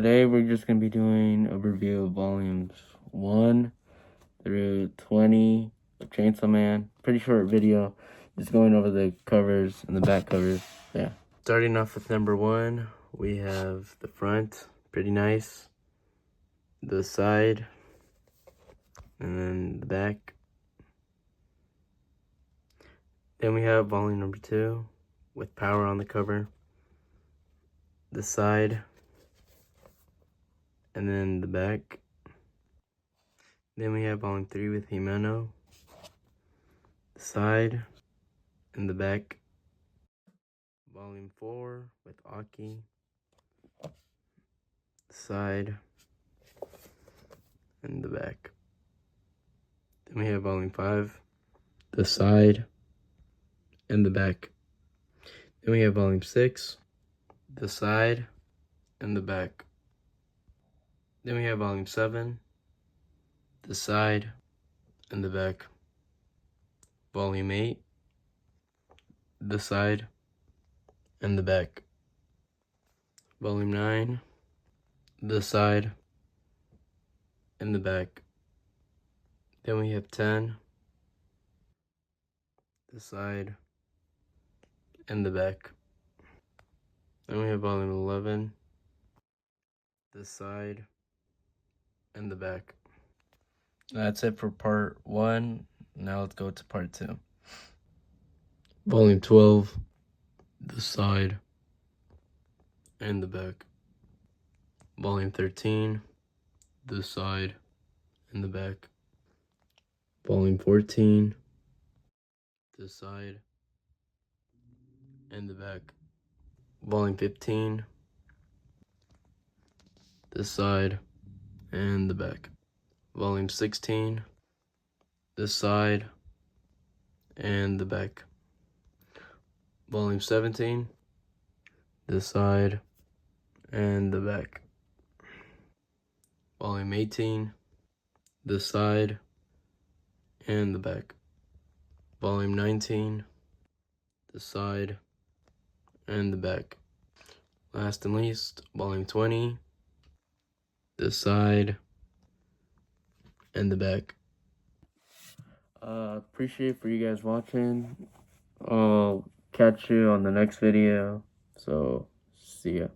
today we're just going to be doing a review of volumes 1 through 20 of Chainsaw Man. Pretty short video, just going over the covers and the back covers. Yeah. Starting off with number 1, we have the front, pretty nice. The side, and then the back. Then we have volume number 2 with Power on the cover. The side, and then the back. Then we have volume 3 with Himeno, the side, and the back. Volume 4 with Aki, the side, and the back. Then we have volume 5, the side, and the back. Then we have volume 6, the side, and the back. Then we have volume 7, the side, and the back. Volume 8, the side, and the back. Volume 9, the side, and the back. Then we have 10, the side, and the back. Then we have volume 11, the side, and the back. That's it for part 1. Now let's go to part 2. Volume 12, the side, and the back. Volume 13, the side, and the back. Volume 14, the side, and the back. Volume 15, the side, and the back. Volume 16, the side, and the back. Volume 17, the side, and the back. Volume 18, the side, and the back. Volume 19, the side, and the back. Last and least, volume 20, the side, and the back. Appreciate for you guys watching. I'll catch you on the next video. So, see ya.